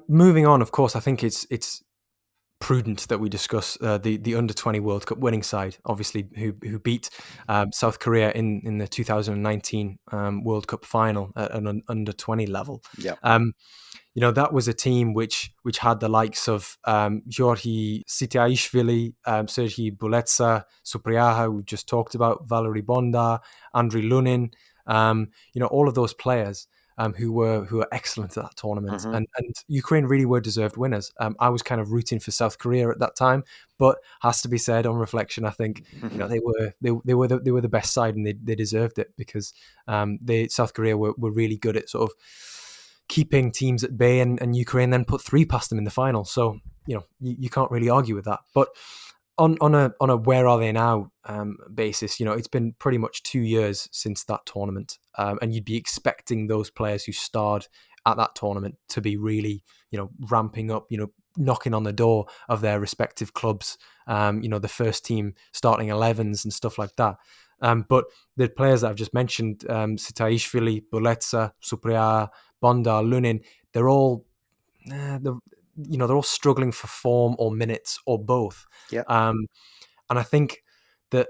Moving on, of course, I think it's prudent that we discuss the Under-20 World Cup winning side, obviously, who beat South Korea in the 2019 World Cup final at an Under-20 level. Yeah. That was a team which had the likes of Georgi Sitiaishvili, Sergei Buletsa, Supriyaha, we've just talked about, Valery Bondar, Andriy Lunin, all of those players who were excellent at that tournament, Hmm. and Ukraine really were deserved winners. I was kind of rooting for South Korea at that time, but has to be said on reflection, I think they were the best side, and they deserved it because South Korea were really good at sort of keeping teams at bay, and Ukraine then put three past them in the final. So you can't really argue with that. But on a where are they now basis, it's been pretty much 2 years since that tournament, and you'd be expecting those players who starred at that tournament to be really, ramping up, knocking on the door of their respective clubs, the first team starting 11s and stuff like that. But the players that I've just mentioned, Sitaishvili, Buletsa, Supriya, Bondar, Lunin, they're all they're all struggling for form or minutes or both. Yeah. And I think that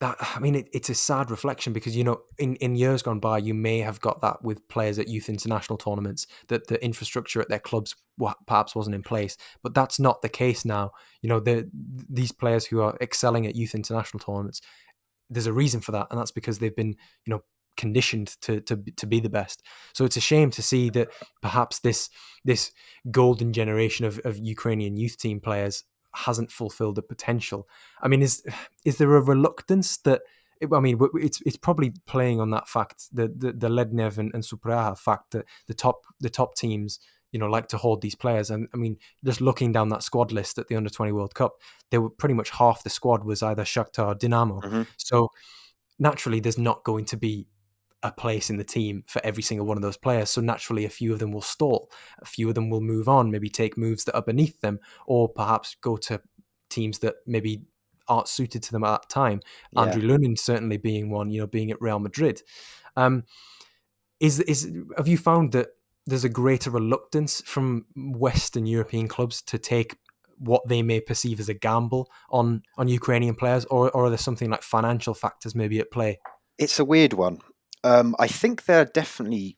it's a sad reflection because in years gone by you may have got that with players at youth international tournaments, that the infrastructure at their clubs perhaps wasn't in place, but that's not the case now. These players who are excelling at youth international tournaments, there's a reason for that, and that's because they've been conditioned to be the best. So it's a shame to see that perhaps this golden generation of Ukrainian youth team players hasn't fulfilled the potential. I mean, is there a reluctance that? It's probably playing on that fact, the Lednev and Supraha fact, that the top teams like to hold these players. And I mean, just looking down that squad list at the Under-20 World Cup, they were pretty much half the squad was either Shakhtar or Dynamo. Hmm. So naturally, there's not going to be a place in the team for every single one of those players. So naturally, a few of them will stall. A few of them will move on, maybe take moves that are beneath them, or perhaps go to teams that maybe aren't suited to them at that time. Yeah. Andrew Lunin certainly being one, being at Real Madrid. Um, have you found that there's a greater reluctance from Western European clubs to take what they may perceive as a gamble on Ukrainian players, or are there something like financial factors maybe at play? It's a weird one. I think they're definitely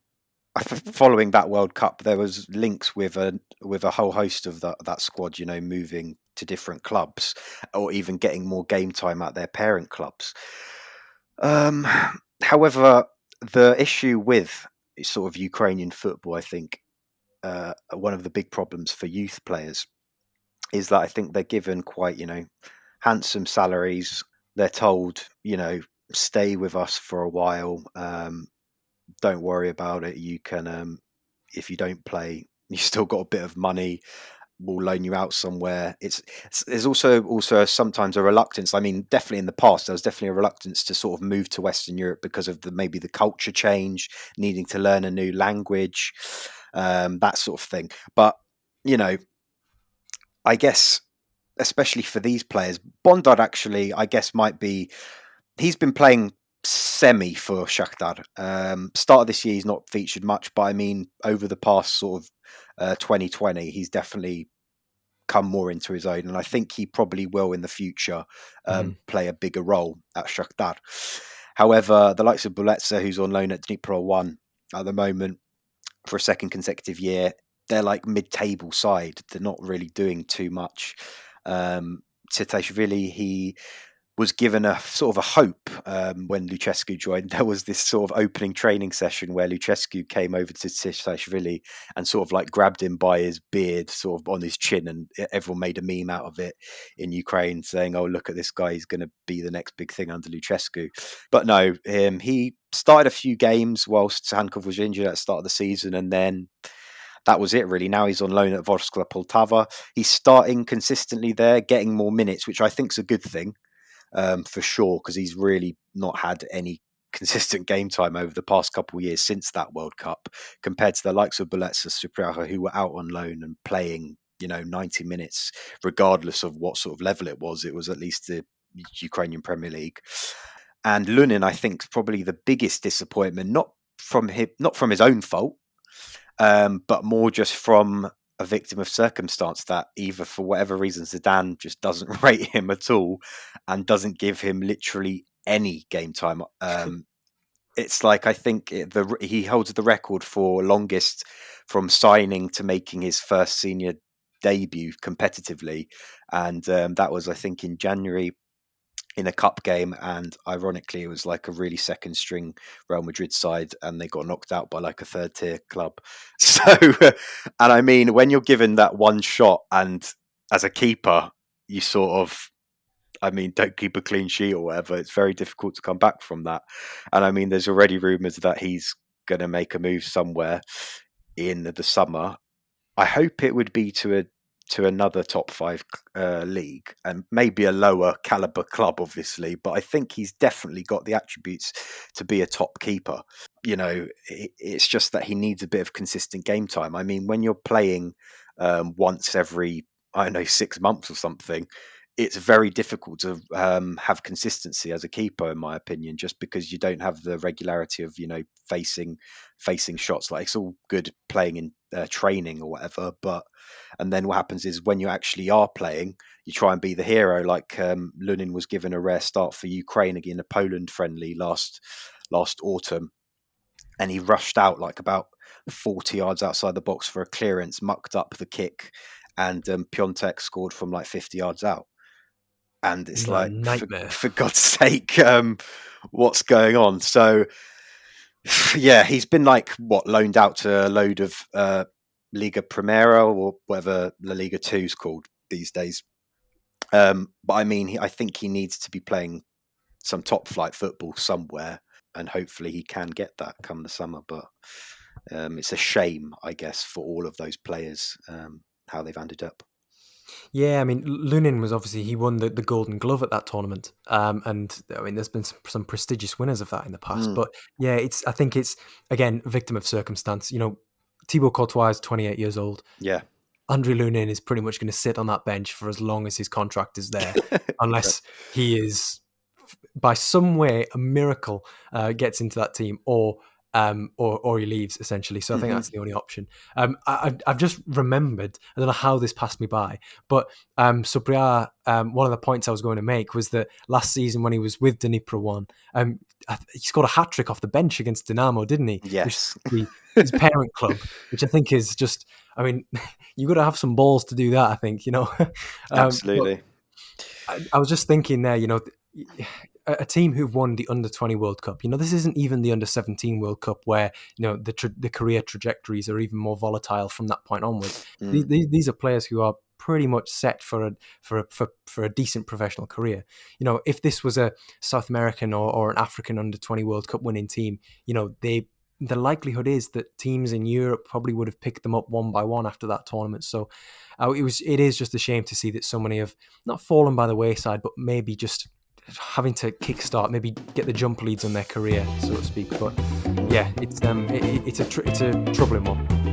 following that World Cup. There was links with a whole host of that squad, moving to different clubs or even getting more game time at their parent clubs. Um, However, the issue with sort of Ukrainian football, I think, one of the big problems for youth players is that I think they're given quite, handsome salaries. They're told, stay with us for a while. Don't worry about it. You can, if you don't play, you still got a bit of money. We'll loan you out somewhere. There's also sometimes a reluctance. I mean, definitely in the past, there was definitely a reluctance to sort of move to Western Europe because of maybe the culture change, needing to learn a new language, that sort of thing. But you know, I guess especially for these players, Bondard actually, I guess, might be. He's been playing semi for Shakhtar. Start of this year, he's not featured much, but I mean, over the past sort of 2020, he's definitely come more into his own, and I think he probably will in the future Mhm. play a bigger role at Shakhtar. However, the likes of Buletsa, who's on loan at Dnipro 1 at the moment for a second consecutive year, they're like mid-table side. They're not really doing too much. Tsetashvili, he was given a sort of a hope when Lucescu joined. There was this sort of opening training session where Lucescu came over to Tsetashvili and sort of like grabbed him by his beard, sort of on his chin, and everyone made a meme out of it in Ukraine, saying, "Oh, look at this guy; he's going to be the next big thing under Lucescu." But no, he started a few games whilst Tsygankov was injured at the start of the season, and then that was it really. Now he's on loan at Vorskla Poltava. He's starting consistently there, getting more minutes, which I think is a good thing for sure, because he's really not had any consistent game time over the past couple of years since that World Cup, compared to the likes of Buletsa, Supriyaha, who were out on loan and playing, 90 minutes, regardless of what sort of level it was. It was at least the Ukrainian Premier League. And Lunin, I think, is probably the biggest disappointment, not from his own fault, but more just from a victim of circumstance that either for whatever reason Zidane just doesn't rate him at all and doesn't give him literally any game time. It's like I think he holds the record for longest from signing to making his first senior debut competitively, and that was I think in January in a cup game, and ironically it was like a really second string Real Madrid side and they got knocked out by like a third tier club. So and I mean when you're given that one shot and as a keeper you sort of don't keep a clean sheet or whatever, it's very difficult to come back from that. And I mean there's already rumours that he's going to make a move somewhere in the summer. I hope it would be to another top five league and maybe a lower caliber club, obviously. But I think he's definitely got the attributes to be a top keeper. It's just that he needs a bit of consistent game time. I mean, when you're playing once every 6 months or something, it's very difficult to have consistency as a keeper, in my opinion, just because you don't have the regularity of facing shots. Like it's all good playing in training or whatever, and then what happens is when you actually are playing, you try and be the hero. Like Lunin was given a rare start for Ukraine again, a Poland friendly last autumn, and he rushed out like about 40 yards outside the box for a clearance, mucked up the kick, and Piontek scored from like 50 yards out. And it's like, nightmare. For God's sake, what's going on? So, yeah, he's been loaned out to a load of Liga Primera or whatever La Liga 2 is called these days. But I mean, I think he needs to be playing some top flight football somewhere, and hopefully he can get that come the summer. But it's a shame, I guess, for all of those players, how they've ended up. Yeah, I mean, Lunin was obviously, he won the Golden Glove at that tournament. And I mean, there's been some prestigious winners of that in the past. But yeah, I think it's, again, victim of circumstance. Thibaut Courtois is 28 years old. Yeah. Andrew Lunin is pretty much going to sit on that bench for as long as his contract is there, unless he is, by some way, a miracle, gets into that team, or he leaves, essentially. So I think that's the only option. I've just remembered, I don't know how this passed me by, but Subria, one of the points I was going to make was that last season when he was with Dnipro 1, he scored a hat-trick off the bench against Dynamo, didn't he? Yes. His parent club, which I think is just, I mean, you've got to have some balls to do that, I think, Absolutely. I was just thinking there, a team who've won the Under-20 World Cup, this isn't even the Under-17 World Cup where, the career trajectories are even more volatile from that point onwards. These are players who are pretty much set for a decent professional career. If this was a South American or an African Under-20 World Cup winning team, the likelihood is that teams in Europe probably would have picked them up one by one after that tournament. So it is just a shame to see that so many have not fallen by the wayside, but maybe just having to kickstart, maybe get the jump leads on their career, so to speak. But yeah, it's a troubling one.